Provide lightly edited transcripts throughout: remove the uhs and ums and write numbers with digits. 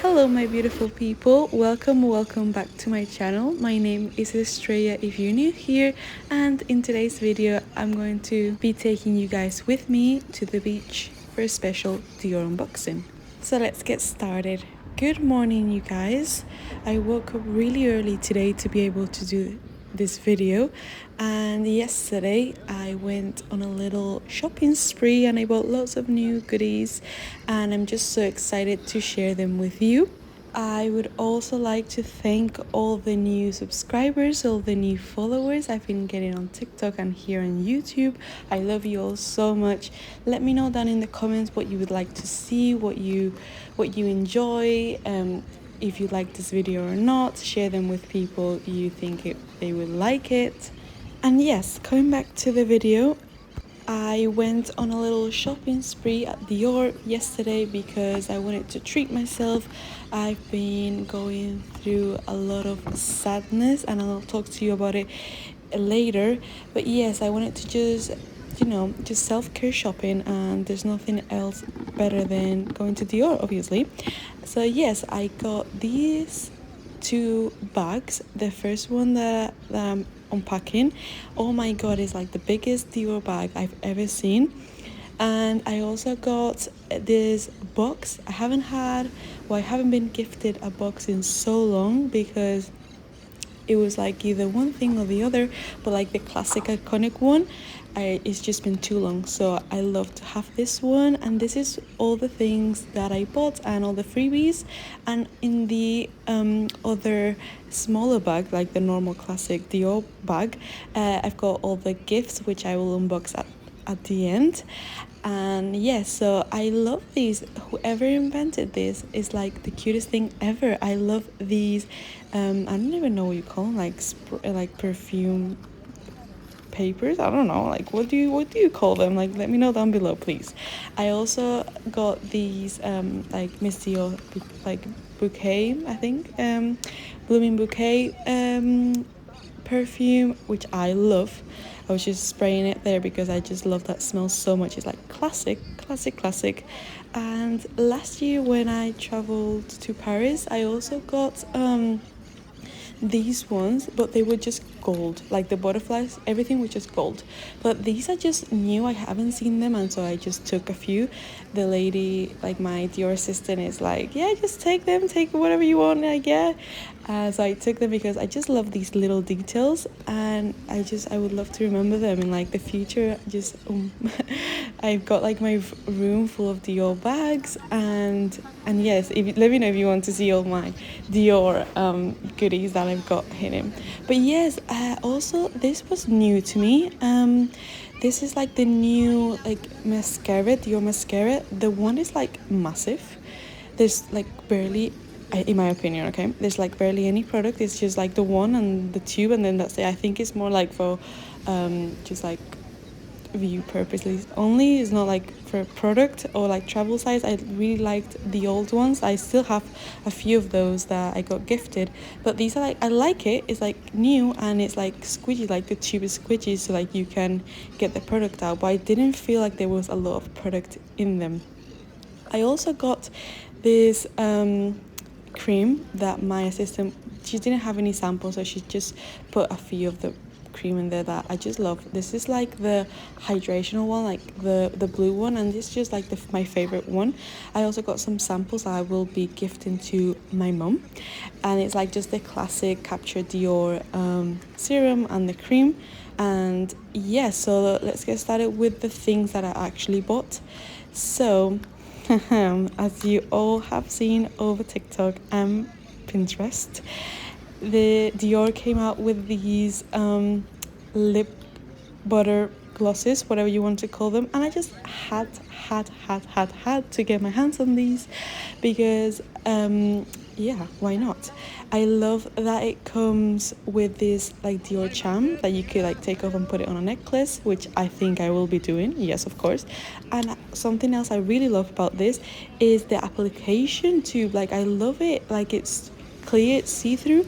Hello my beautiful people, welcome back to my channel. My name is Estrella if you're new here, and in today's video I'm going to be taking you guys with me to the beach for a special Dior unboxing. So let's get started. Good morning you guys. I woke up really early today to be able to do this video, and yesterday I went on a little shopping spree and I bought lots of new goodies, and I'm just so excited to share them with you. I would also like to thank all the new subscribers, all the new followers I've been getting on TikTok and here on YouTube. I love you all so much. Let me know down in the comments what you would like to see, what you enjoy, if you like this video or not. Share them with people you think they would like it. And yes, coming back to the video, I went on a little shopping spree at Dior yesterday because I wanted to treat myself. I've been going through a lot of sadness and I'll talk to you about it later. But yes, I wanted to just self-care shopping, and there's nothing else better than going to Dior, obviously. So yes, I got these two bags. The first one that I'm unpacking, oh my god, is like the biggest Dior bag I've ever seen. And I also got this box. I haven't been gifted a box in so long because it was like either one thing or the other, but like the classic iconic one, it's just been too long. So I love to have this one, and this is all the things that I bought and all the freebies. And in the other smaller bag, like the normal classic Dior bag, I've got all the gifts which I will unbox at the end. And yes, so I love these. Whoever invented this is like the cutest thing ever. I love these I don't even know what you call them, like perfume papers. I don't know, like what do you call them? Like, let me know down below, please. I also got these like Miss Dior like bouquet, I think, blooming bouquet perfume, which I love. I was just spraying it there because I just love that smell so much. It's like classic. And last year when I traveled to Paris, I also got these ones, but they were just gold, like the butterflies, everything was just gold. But these are just new, I haven't seen them, and so I just took a few. The lady, like my Dior assistant, is like, yeah, just take them, take whatever you want, like, yeah. So I took them because I just love these little details, and I would love to remember them in like the future. Just I've got like my room full of Dior bags, and yes, let me know if you want to see all my Dior goodies that I've got hidden. But yes, also this was new to me. This is like the new like mascara, Dior mascara. The one is like massive. There's like barely, in my opinion, okay, there's like barely any product. It's just like the one and the tube, and then that's it. I think it's more like for just like view purposes only. It's not like for product or like travel size. I really liked the old ones. I still have a few of those that I got gifted, but these are like, I like it. It's like new and it's like squidgy, like the tube is squidgy, so like you can get the product out, but I didn't feel like there was a lot of product in them. I also got this cream that my assistant, she didn't have any samples, so she just put a few of the cream in there that I just love. This is like the hydrational one, like the blue one, and it's just like my favorite one. I also got some samples I will be gifting to my mum, and it's like just the classic Capture Dior serum and the cream. And yeah, so let's get started with the things that I actually bought. So as you all have seen over TikTok and Pinterest, the Dior came out with these lip butter glosses, whatever you want to call them, and I just had to get my hands on these because yeah, why not? I love that it comes with this like Dior charm that you could like take off and put it on a necklace, which I think I will be doing, yes, of course. And something else I really love about this is the application tube. Like, I love it, like it's clear, it's see-through,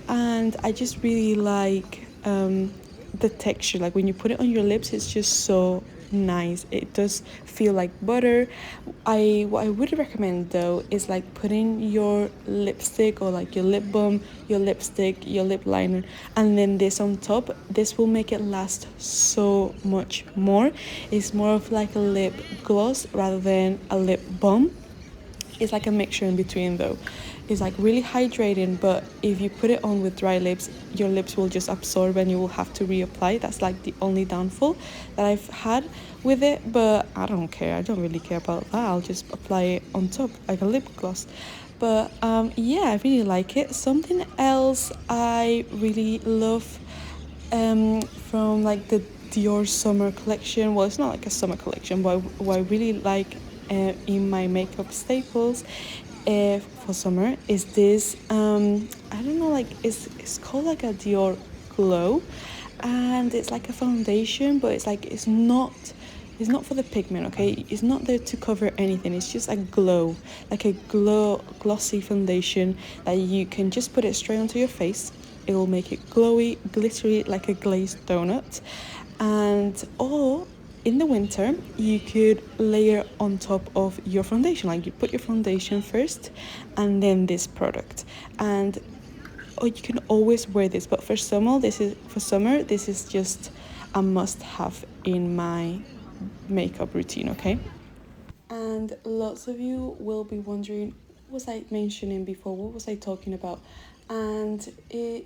and I just really like the texture. Like when you put it on your lips, it's just so nice. It does feel like butter. What I would recommend though is like putting your lipstick or like your lip balm, your lipstick, your lip liner, and then this on top. This will make it last so much more. It's more of like a lip gloss rather than a lip balm. It's like a mixture in between though. It's like really hydrating, but if you put it on with dry lips, your lips will just absorb and you will have to reapply. That's like the only downfall that I've had with it, but I don't care. I don't really care about that. I'll just apply it on top like a lip gloss. But yeah, I really like it. Something else I really love from like the Dior summer collection. Well, it's not like a summer collection, but what I really like in my makeup staples for summer is this. I don't know, like it's called like a Dior Glow, and it's like a foundation, but it's not for the pigment, okay? It's not there to cover anything. It's just a glow, like a glossy foundation that you can just put it straight onto your face. It will make it glowy, glittery, like a glazed donut. And or in the winter, you could layer on top of your foundation. Like you put your foundation first, and then this product. And or you can always wear this, but for summer. This is just a must-have in my makeup routine. Okay. And lots of you will be wondering, what was I mentioning before? What was I talking about? And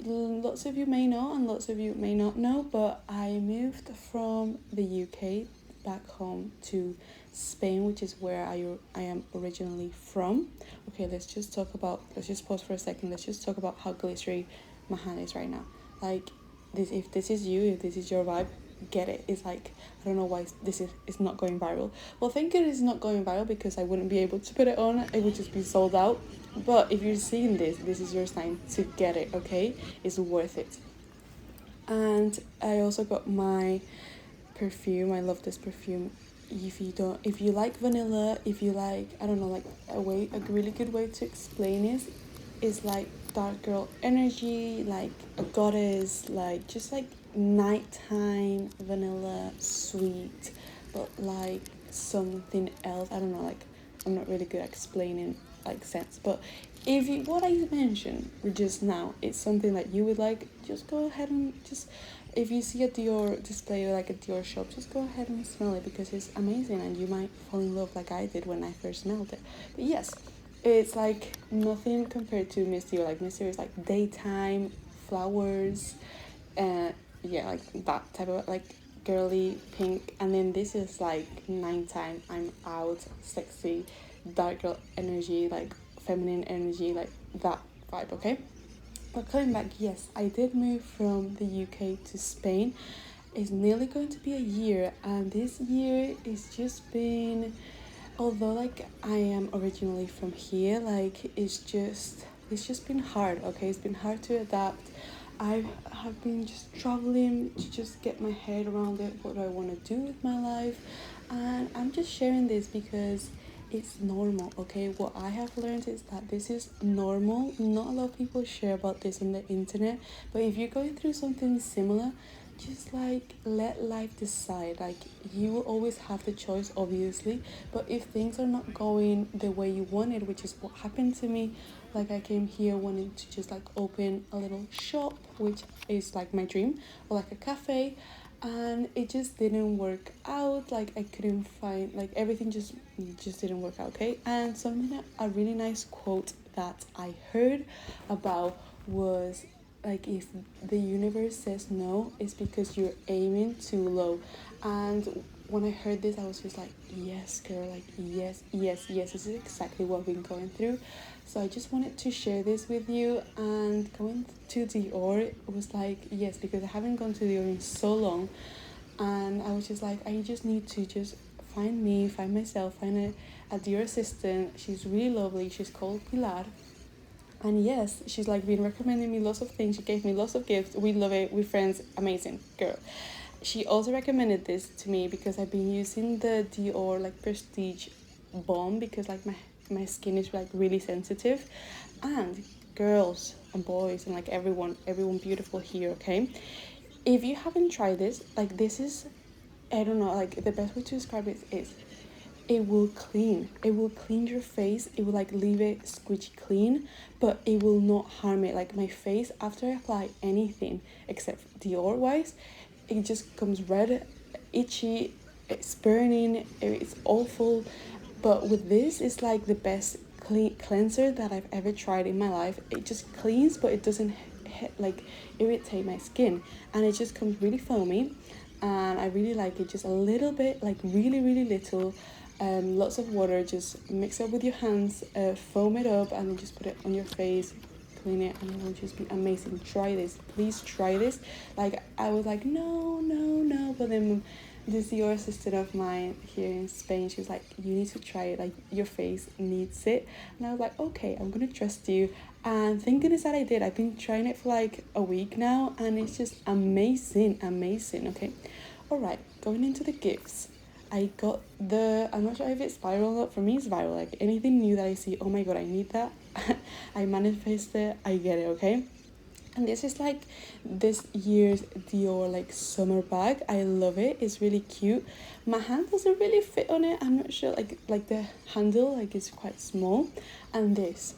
lots of you may know, and lots of you may not know, but I moved from the UK back home to Spain, which is where I am originally from. Okay, let's just pause for a second. Let's just talk about how glittery my hand is right now. Like, if this is you, if this is your vibe, get it. It's like, I don't know why this is it's not going viral. Well, thank God it's not going viral, because I wouldn't be able to put it on. It would just be sold out. But if you're seeing this is your sign to get it. Okay, it's worth it. And I also got my perfume. I love this perfume. If you like vanilla, if you like, I don't know, like a really good way to explain is like dark girl energy, like a goddess, like just like nighttime vanilla sweet, but like something else. I don't know, like I'm not really good at explaining like sense, but if you, what I mentioned just now, it's something that you would like, just go ahead and just, if you see a Dior display or like a Dior shop, just go ahead and smell it, because it's amazing and you might fall in love like I did when I first smelled it. But yes, it's like nothing compared to Miss Dior. Like Miss Dior is like daytime, flowers, and yeah, like that type of like girly pink. And then this is like nighttime, I'm out, sexy, dark girl energy, like feminine energy, like that vibe, okay? But coming back, yes, I did move from the UK to Spain. It's nearly going to be a year, and this year it's just been, although like I am originally from here, like it's just been hard, okay? It's been hard to adapt. I have been just traveling to just get my head around it. What do I want to do with my life? And I'm just sharing this because it's normal, okay? What I have learned is that this is normal. Not a lot of people share about this on the internet, but if you're going through something similar, just like let life decide. Like you will always have the choice, obviously, but if things are not going the way you wanted, which is what happened to me, like I came here wanting to just like open a little shop, which is like my dream, or like a cafe, and it just didn't work out. Like I couldn't find, like everything just didn't work out, okay? And something, a really nice quote that I heard about was like, if the universe says no, it's because you're aiming too low. And when I heard this, I was just like, yes girl, like yes, yes, yes, this is exactly what I've been going through. So I just wanted to share this with you. And going to Dior, it was like, yes, because I haven't gone to Dior in so long, and I was just like, I just need to just find me, find myself, find a Dior assistant. She's really lovely. She's called Pilar. And yes, she's like been recommending me lots of things. She gave me lots of gifts. We love it. We're friends. Amazing girl. She also recommended this to me because I've been using the Dior like Prestige balm, because like my skin is like really sensitive. And girls and boys and like everyone beautiful here, okay? If you haven't tried this, like this is I don't know, like the best way to describe it is it will clean. It will clean your face. It will like leave it squidgy clean, but it will not harm it. Like my face, after I apply anything except Dior wise, it just comes red, itchy, it's burning, it's awful. But with this, it's like the best cleanser that I've ever tried in my life. It just cleans, but it doesn't like irritate my skin, and it just comes really foamy, and I really like it. Just a little bit, like really really little, lots of water, just mix it with your hands, foam it up, and then just put it on your face, clean it, and it will just be amazing. Try this, please try this. Like I was like no no no, but then this Dior assistant of mine here in Spain, she was like, you need to try it, like your face needs it. And I was like, okay, I'm gonna trust you. And thank goodness that I did. I've been trying it for like a week now, and it's just amazing, amazing. Okay, all right, going into the gifts. I got I'm not sure if it's viral or not. For me, it's viral. Like anything new that I see, oh my god, I need that. I manifest it, I get it, okay? And this is like this year's Dior like summer bag. I love it. It's really cute. My hand doesn't really fit on it. I'm not sure, like the handle like it's quite small. And this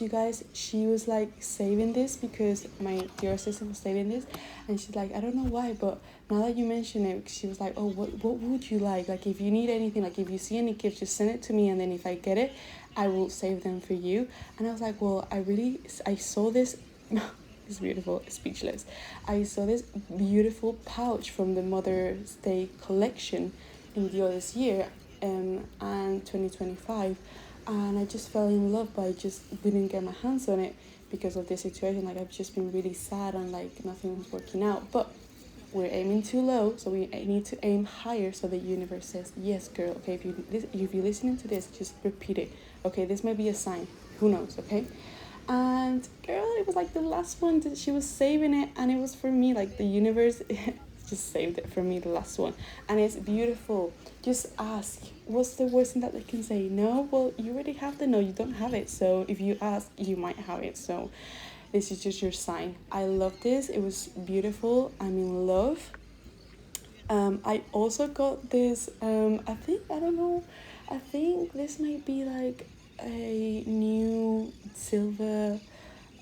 you guys, she was like saving this because my Dior sister was saving this, and she's like, I don't know why, but now that you mention it, she was like, oh, what would you like if you need anything, like if you see any gifts, just send it to me, and then if I get it, I will save them for you. And I was like, well, I saw this. It's beautiful, speechless. I saw this beautiful pouch from the Mother's Day collection in Dior this year, and 2025, and I just fell in love, but I just didn't get my hands on it because of this situation. Like I've just been really sad and like nothing was working out. But we're aiming too low, so we need to aim higher so the universe says yes, girl. Okay, if you're listening to this, just repeat it. Okay, this might be a sign. Who knows? Okay. And girl, it was like the last one that she was saving it, and it was for me. Like the universe just saved it for me, the last one, and it's beautiful. Just ask. What's the worst thing that they can say? No. Well, you already have the no. You don't have it. So if you ask, you might have it. So this is just your sign. I love this. It was beautiful. I'm in love. I also got this. I don't know. I think this might be like a new silver.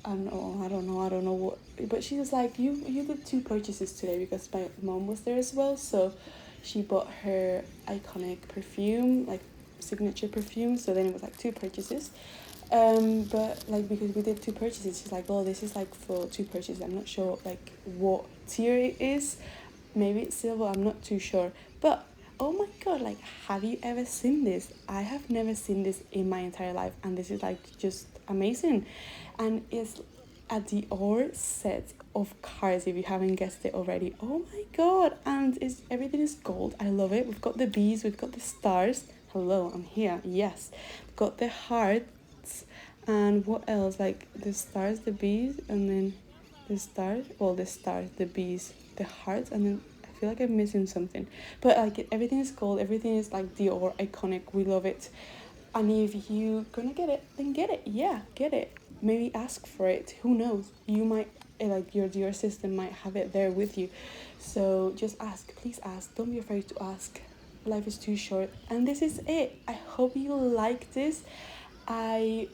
I don't know what. But she was like, you got two purchases today because my mom was there as well. So she bought her iconic perfume, like signature perfume. So then it was like two purchases. But like because we did two purchases, she's like, oh, this is like for two purchases. I'm not sure like what tier it is. Maybe it's silver. I'm not too sure. But oh my god, like have you ever seen this? I have never seen this in my entire life, and this is like just amazing. And it's a Dior set of cards, if you haven't guessed it already. Oh my god. And it's everything is gold. I love it. We've got the bees, we've got the stars. Hello, I'm here. Yes, we've got the hearts, and what else? Like the stars, the bees, and then the stars. Well, the stars, the bees, the hearts, and then I feel like I'm missing something. But like everything is gold. Everything is like Dior iconic. We love it. And if you're gonna get it, then get it. Yeah, get it. Maybe ask for it. Who knows? You might like your Dior system might have it there with you. So just ask. Please ask. Don't be afraid to ask. Life is too short. And this is it. I hope you like this. I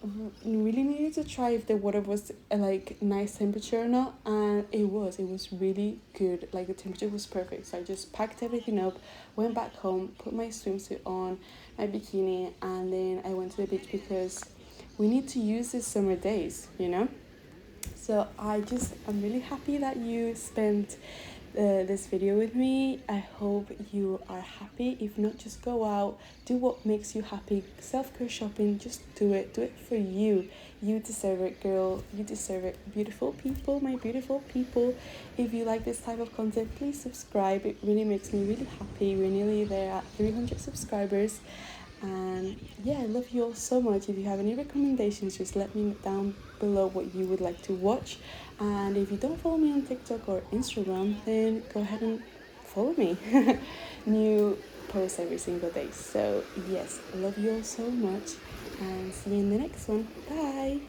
really needed to try if the water was like nice temperature or not, and it was really good. Like the temperature was perfect. So I just packed everything up, went back home, put my swimsuit on, my bikini, and then I went to the beach because we need to use these summer days, you know. So I'm really happy that you spent this video with me. I hope you are happy. If not, just go out, do what makes you happy. Self-care shopping, just do it for you. You deserve it, girl. You deserve it. Beautiful people, my beautiful people, if you like this type of content, please subscribe. It really makes me really happy. We're nearly there at 300 subscribers. And yeah, I love you all so much. If you have any recommendations, just let me down below what you would like to watch. And if you don't follow me on TikTok or Instagram, then go ahead and follow me. New posts every single day. So yes, I love you all so much, and see you in the next one. Bye.